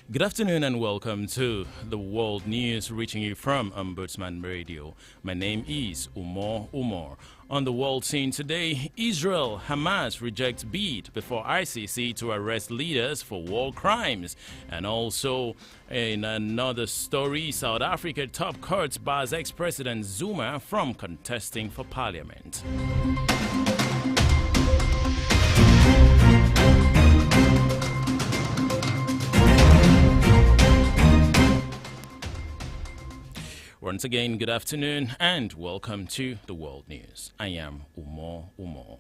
Good afternoon and welcome to the World News reaching you from Ombudsman Radio. My name is Umar. On the world scene today, Israel, Hamas rejects bid before ICC to arrest leaders for war crimes. And also, in another story, South Africa top court bars ex-President Zuma from contesting for parliament. Once again, good afternoon and welcome to the World News. I am Umar.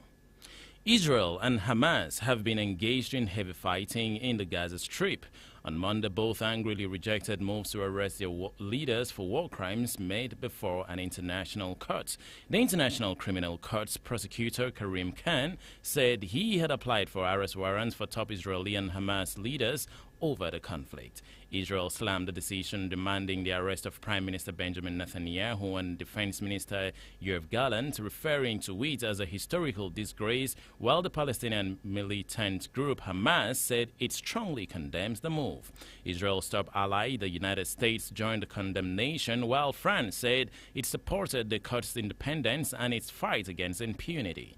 Israel and Hamas have been engaged in heavy fighting in the Gaza Strip. On Monday, both angrily rejected moves to arrest their leaders for war crimes made before an international court. The International Criminal Court's prosecutor, Karim Khan, said he had applied for arrest warrants for top Israeli and Hamas leaders over the conflict. Israel slammed the decision demanding the arrest of Prime Minister Benjamin Netanyahu and Defense Minister Yoav Gallant, referring to it as a historical disgrace, while the Palestinian militant group Hamas said it strongly condemns the move. Israel's top ally, the United States, joined the condemnation, while France said it supported the court's independence and its fight against impunity.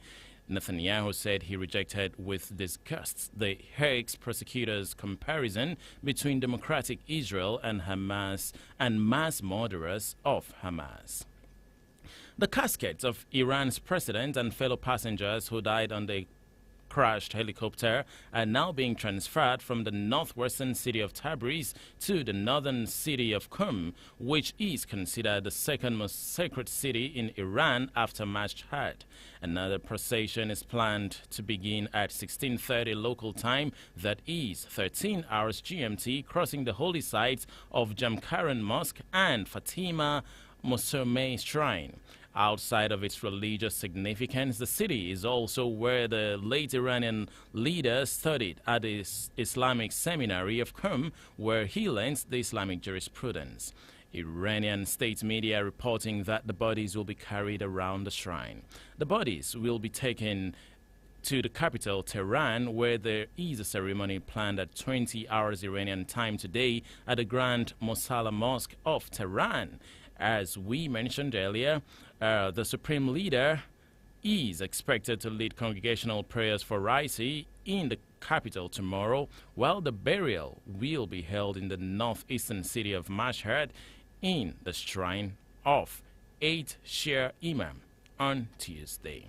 Netanyahu said he rejected with disgust the Hague's prosecutors' comparison between democratic Israel and Hamas and mass murderers of Hamas. The caskets of Iran's president and fellow passengers who died on the crashed helicopter are now being transferred from the northwestern city of Tabriz to the northern city of Qum, which is considered the second most sacred city in Iran after Mashhad. Another procession is planned to begin at 16:30 local time, that is 13 hours GMT, crossing the holy sites of Jamkaran Mosque and Fatima Mosameh Shrine. Outside of its religious significance, the city is also where the late Iranian leader studied at the Islamic Seminary of Qum, where he learned the Islamic jurisprudence. Iranian state media reporting that the bodies will be carried around the shrine. The bodies will be taken to the capital, Tehran, where there is a ceremony planned at 20 hours Iranian time today at the Grand Mosalla Mosque of Tehran. As we mentioned earlier, the Supreme Leader is expected to lead congregational prayers for Raisi in the capital tomorrow, while the burial will be held in the northeastern city of Mashhad in the shrine of 8 Shia Imam on Tuesday.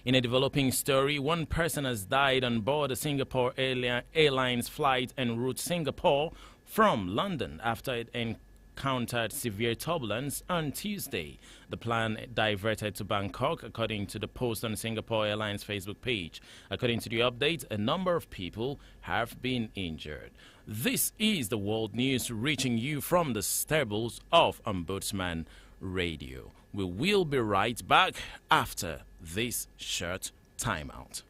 In a developing story, one person has died on board a Singapore Airlines flight en route Singapore from London after it encountered severe turbulence on Tuesday. The plane diverted to Bangkok, according to the post on Singapore Airlines Facebook page. According to the update, a number of people have been injured. This is the World News reaching you from the stables of Ombudsman Radio. We will be right back after this short timeout.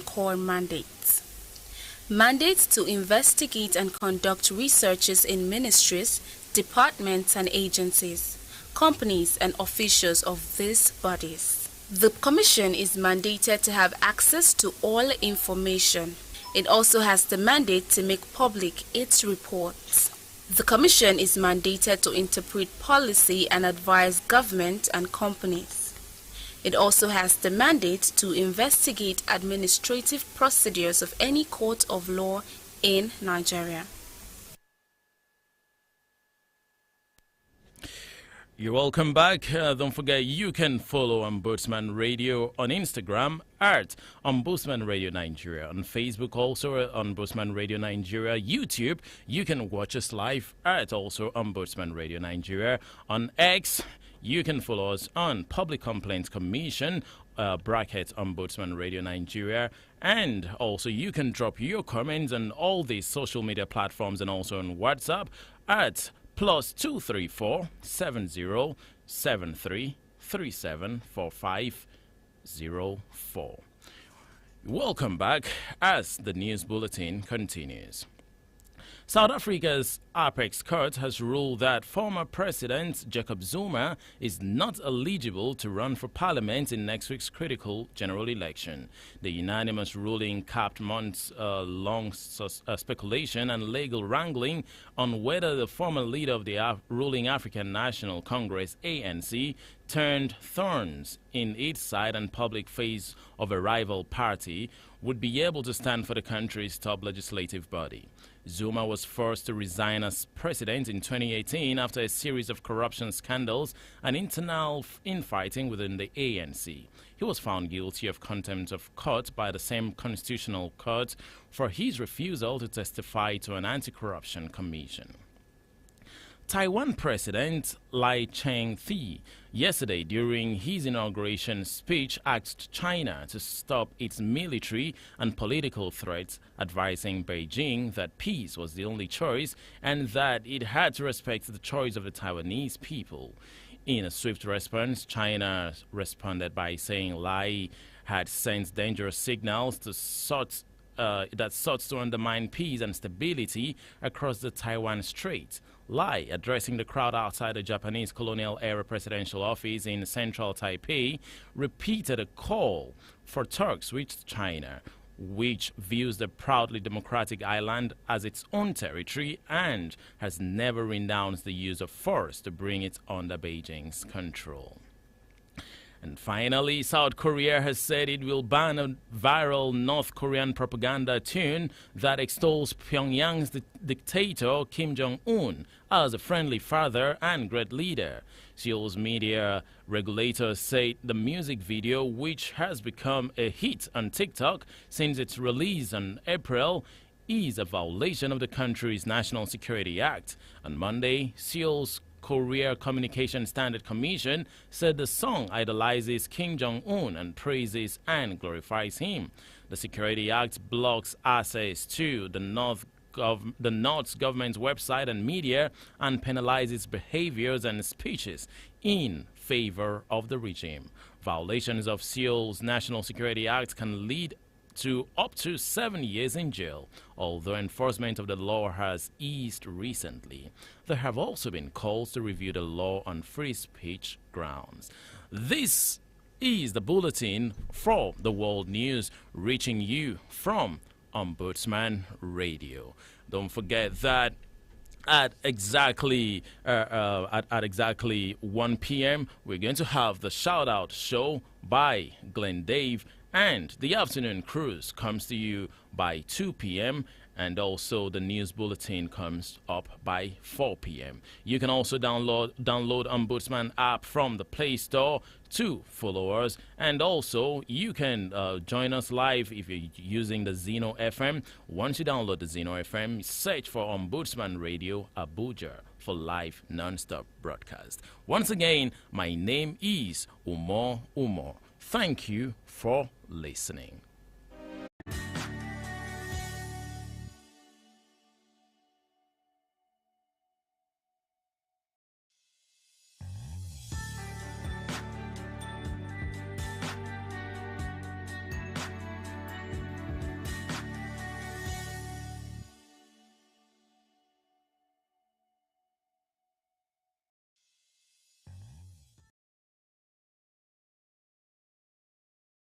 Core mandates. Mandates to investigate and conduct researches in ministries, departments and agencies, companies and officials of these bodies. The Commission is mandated to have access to all information. It also has the mandate to make public its reports. The Commission is mandated to interpret policy and advise government and companies. It also has the mandate to investigate administrative procedures of any court of law in Nigeria. You're welcome back. Don't forget you can follow Ombudsman Radio on Instagram at Ombudsman Radio Nigeria. On Facebook also at Ombudsman Radio Nigeria. YouTube, you can watch us live at also Ombudsman Radio Nigeria. On X, you can follow us on Public Complaints Commission, bracket Ombudsman Radio Nigeria. And also you can drop your comments on all these social media platforms and also on WhatsApp at +234 7073 374504. Welcome back as the news bulletin continues. South Africa's Apex Court has ruled that former President Jacob Zuma is not eligible to run for parliament in next week's critical general election. The unanimous ruling capped months-long speculation and legal wrangling on whether the former leader of the ruling African National Congress, ANC, turned thorns in its side and public face of a rival party would be able to stand for the country's top legislative body. Zuma was forced to resign as president in 2018 after a series of corruption scandals and internal infighting within the ANC. He was found guilty of contempt of court by the same constitutional court for his refusal to testify to an anti-corruption commission. Taiwan President Lai Ching-te yesterday during his inauguration speech asked China to stop its military and political threats, advising Beijing that peace was the only choice and that it had to respect the choice of the Taiwanese people. In a swift response, China responded by saying Lai had sent dangerous signals that sought to undermine peace and stability across the Taiwan Strait. Lai, addressing the crowd outside the Japanese colonial-era presidential office in central Taipei, repeated a call for talks with China, which views the proudly democratic island as its own territory and has never renounced the use of force to bring it under Beijing's control. And finally, South Korea has said it will ban a viral North Korean propaganda tune that extols Pyongyang's dictator Kim Jong-un as a friendly father and great leader. Seoul's media regulators say the music video, which has become a hit on TikTok since its release in April, is a violation of the country's National Security Act. On Monday, Seoul's Korea Communication Standard Commission said the song idolizes Kim Jong-un and praises and glorifies him. The Security Act blocks access to the North's government's website and media and penalizes behaviors and speeches in favor of the regime. Violations of Seoul's National Security Act can lead to up to 7 years in jail, although enforcement of the law has eased recently. There have also been calls to review the law on free speech grounds. This is the bulletin for the world news, reaching you from Ombudsman Radio. Don't forget that at exactly 1 p.m. we're going to have the shout out show by Glenn Dave, and the afternoon cruise comes to you by 2 p.m. and also the news bulletin comes up by 4 p.m. You can also download Ombudsman app from the Play Store to follow us, and also you can join us live if you're using the Zeno FM. Once you download the Zeno FM, search for Ombudsman Radio Abuja for live non-stop broadcast. Once again, my name is Umo. Thank you for listening.